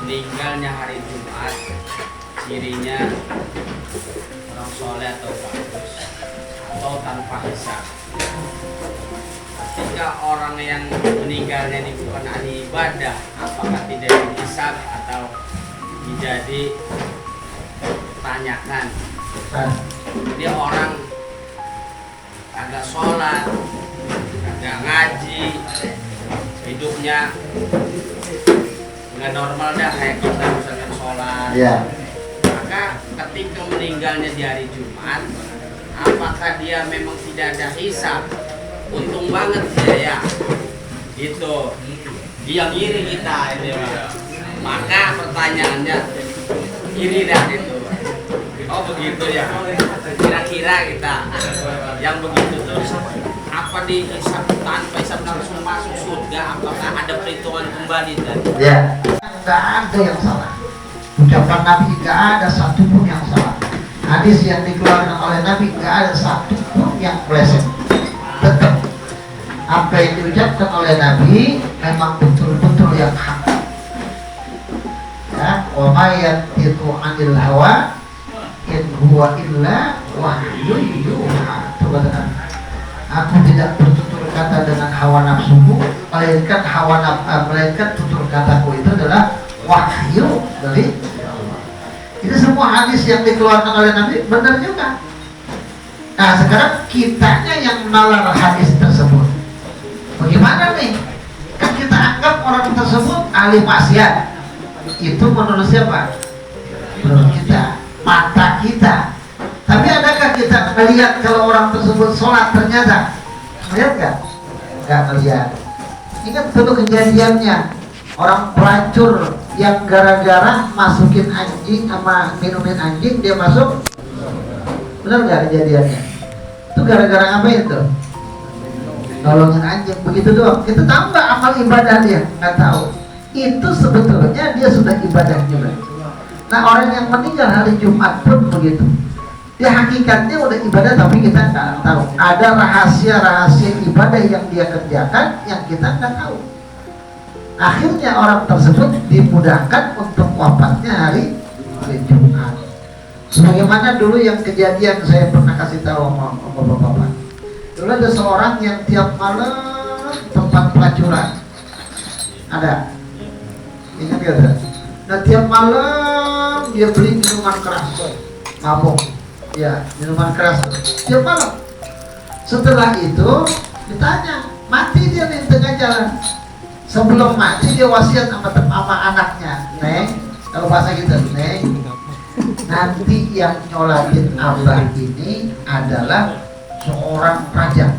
meninggalnya hari Jumat cirinya orang soleh atau bagus atau tanpa hisab. Ketika orang yang meninggalnya ini bukan ahli ibadah, apakah tidak dihisab atau menjadi tanyakan? Jadi orang agak sholat, agak ngaji, hidupnya nggak normal dah, kayak kita misalkan sholat. Maka ketika meninggalnya di hari Jumat, apakah dia memang tidak ada hisab? Untung banget dia ya, gitu. Dia ngiri kita, ini maka pertanyaannya iri dah itu. Oh begitu ya. Kira-kira kita yang begitu terus apa dihisab tanpa hisab langsung masuk surga? Apakah ada perhitungan kembali tadi? Ya, nggak ada yang salah. Ucapan Nabi nggak ada satupun yang salah. Hadis yang dikeluarkan oleh Nabi nggak ada satupun yang meleset. Tetap apa yang diucapkan oleh Nabi memang betul-betul yang hak. Ya, wa ma yantiqu 'anil hawa in huwa illa wahyun yuha. Aku tidak bertutur kata dengan hawa nafsuku, melainkan tutur kataku itu adalah wahyu dari Allah. Itu semua hadis yang dikeluarkan oleh Nabi benar juga. Nah sekarang kitanya yang menalar hadis tersebut. Bagaimana nih? Kan kita anggap orang tersebut ahli maksiat. Itu menurut siapa? Menurut kita, mata kita. Tapi adakah kita melihat kalau orang tersebut sholat ternyata? Melihat nggak? Nggak melihat. Ingat dulu kejadiannya orang pelacur yang gara-gara masukin anjing sama minumin anjing dia masuk. Benar nggak kejadiannya? Itu gara-gara apa itu? Nolongin anjing, begitu doang. Kita tahu nggak amal ibadah dia? Nggak tahu. Itu sebetulnya dia sudah ibadah juga. Nah orang yang meninggal hari Jumat pun begitu. Dia hakikatnya udah ibadah tapi kita nggak tahu. Ada rahasia-rahasia ibadah yang dia kerjakan yang kita nggak tahu. Akhirnya orang tersebut dimudahkan untuk wafatnya hari Jumat. Sebagaimana dulu yang kejadian saya pernah kasih tahu sama bapak-bapak. Dulu ada seorang yang tiap malam tempat pelacuran. Ada. Ingat gak ada? Nah tiap malam dia beli minuman keras, mabuk. Ya, minuman keras tiap malam. Setelah itu ditanya, mati dia di tengah jalan. Sebelum mati dia wasiat sama anaknya, Neng, kalau bahasa kita, Neng, nanti yang nyolatin abah ini adalah seorang raja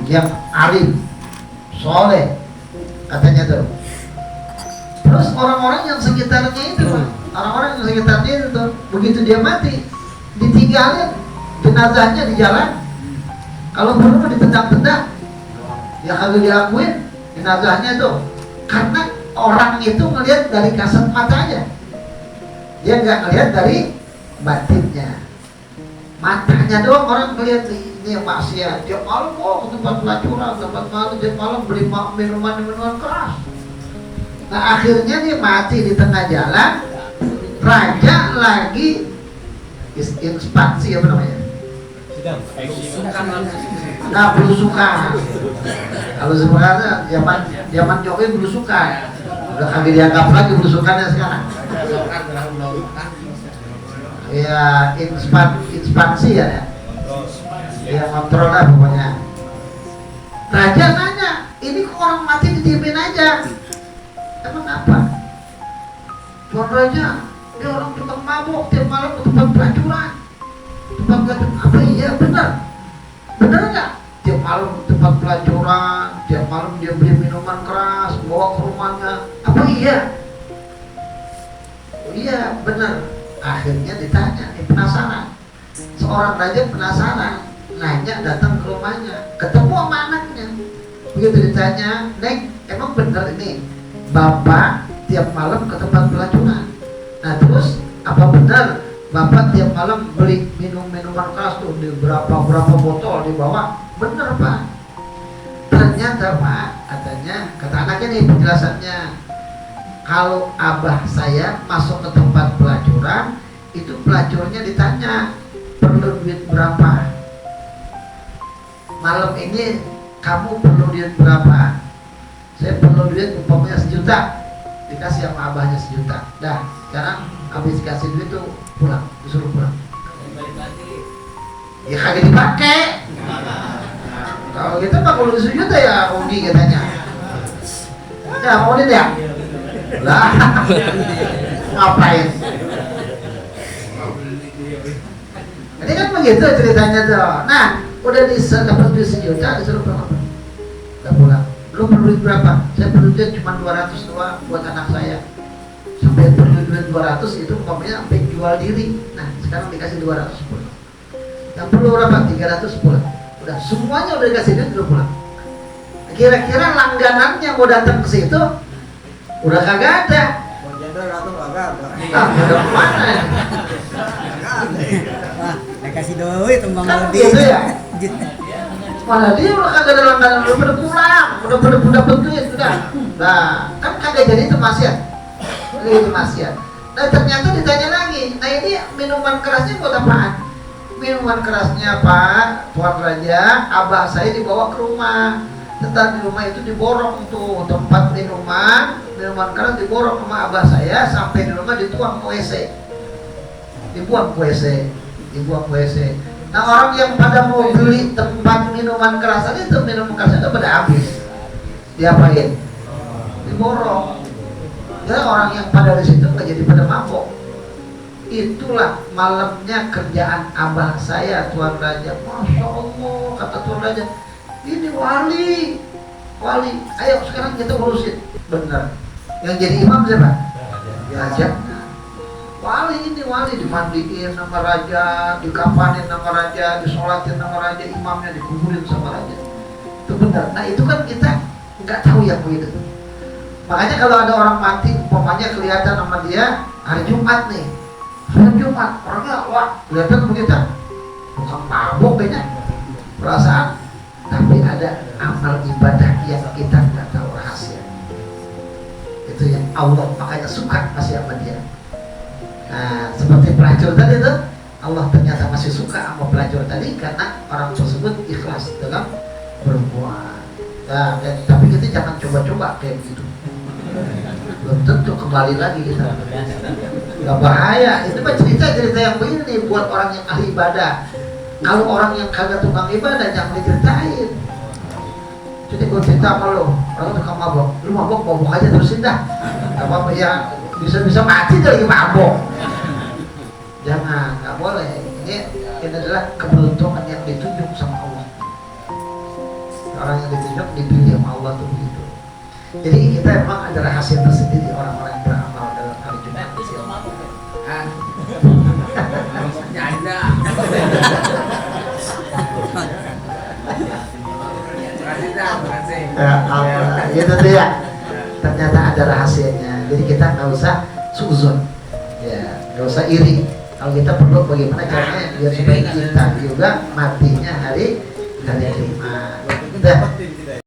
yang alim, soleh, katanya tuh. Terus orang-orang yang sekitarnya itu, orang-orang yang sekitarnya itu, begitu dia mati, ditinggalin jenazahnya di jalan. Kalau perlu ditendang-tendang, ya kalau diakuin jenazahnya tuh, karena orang itu ngelihat dari kasat matanya, dia nggak ngelihat dari batinnya. Matanya doang orang ngelihat ini maksiat. Tiap malam ke tempat pelacuran, tempat malam, tiap malam beli minuman keras. Nah akhirnya dia mati di tengah jalan. Raja lagi inspeksi apa namanya? Nah belusukan. Kalau sebenarnya zaman Jokowi belusukan. Udah kagak dianggap lagi belusukannya sekarang. Ya inspeksi ya. Ya kontrol lah pokoknya. Raja nanya, ini kok orang mati didiemin aja? Emang apa? Tuan Raja, dia orang tukang mabuk tiap malam ke tempat pelacuran. Tempat pelacuran, apa iya benar? Benar nggak? Tiap malam tempat pelacuran, tiap malam dia beli minuman keras, bawa ke rumahnya. Apa iya? Oh iya benar. Akhirnya ditanya, penasaran. Seorang raja penasaran, nanya datang ke rumahnya, ketemu sama anaknya. Begitu ditanya, Neng, emang benar ini Bapak tiap malam ke tempat pelacuran? Nah terus apa benar Bapak tiap malam beli minuman keras tuh di berapa botol dibawa? Bener Pak. Ternyata Pak, katanya, kata anaknya nih penjelasannya, kalau abah saya masuk ke tempat pelacuran, itu pelacurnya ditanya, perlu duit berapa? Malam ini kamu perlu duit berapa? Saya perlu duit umpamanya 1 juta, dikasih sama abahnya 1 juta. Dah, sekarang habis kasih duit tuh pulang, disuruh pulang. Ya kagak dipakai. Kalau gitu mah kalau 1 juta ya rugi katanya. Ya mau ya? Lah, ngapain? Ini kan begitu ceritanya tuh. Nah, udah dapat duit 1 juta disuruh pulang. Udah pulang. Lu perlu duit berapa? Saya perlu duit cuma 200 doang buat anak saya. Sampai perlu duit 200 itu umpamanya sampai jual diri. Nah, sekarang dikasih 200 pulang. Yang perlu berapa? 300 pulang. Udah semuanya udah dikasih duit udah pulang. Kira-kira langganannya mau datang ke situ udah kagak ada. Ah, udah kemana ya? Kasih duit tumbang Kan lebih. gitu ya. Malah dia udah kagak ada langganan, udah pulang, udah dapet duit udah. Nah, kan kagak jadi itu maksiat. Itu maksiat. Nah, ternyata ditanya lagi. Nah, ini minuman kerasnya buat apaan? Minuman kerasnya Pak, Tuan Raja, abah saya dibawa ke rumah. Tentang di rumah itu diborong tuh tempat minuman keras diborong sama abah saya sampai di rumah dituang ke WC, dibuang ke WC. Nah, orang yang pada mau beli tempat minuman keras itu minuman keras itu pada habis, diapain? Diborong. Ya orang yang pada di situ nggak jadi pada mabok. Itulah malamnya kerjaan abah saya Tuan Raja. Masya Allah, kata Tuan Raja, ini wali, ayo sekarang kita urusin. Benar. Yang jadi imam siapa? Raja. Wali dimandiin sama raja, dikapanin sama raja, disolatin sama raja, imamnya dikuburin sama raja. Itu benar. Nah itu kan kita nggak tahu yang begitu. Makanya kalau ada orang mati, umpamanya kelihatan sama dia hari Jumat nih, orangnya wah kelihatan begitu, bukan mabuk kayaknya, perasaan. Tapi ada amal ibadah yang kita nggak tahu rahasia. Itu yang Allah makanya suka masih sama dia. Nah, seperti pelacur tadi tuh, Allah ternyata masih suka sama pelacur tadi karena orang tersebut ikhlas dalam berbuat. Nah, tapi kita jangan coba-coba kayak gitu. Belum tentu kembali lagi kita. Gak bahaya. Itu mah cerita-cerita yang begini buat orang yang ahli ibadah. Kalau orang yang kagak tukang ibadah jangan diceritain. Jadi gue cerita sama lo, orang tukang mabok, lu mabok aja terusin dah. Gak apa-apa ya, bisa mati dari mabok. Jangan, gak boleh. Ini adalah keberuntungan yang ditunjuk sama Allah. Orang yang ditunjuk dipilih sama Allah tuh begitu. Jadi kita memang ada rahasia tersendiri orang-orang yang beramal dalam hari Jumat. Ada. Ya tentu ya. Ternyata ada rahasianya. Jadi kita nggak usah suzon, ya nggak usah iri. Kalau kita perlu bagaimana caranya biar supaya kita juga matinya hari Jumat.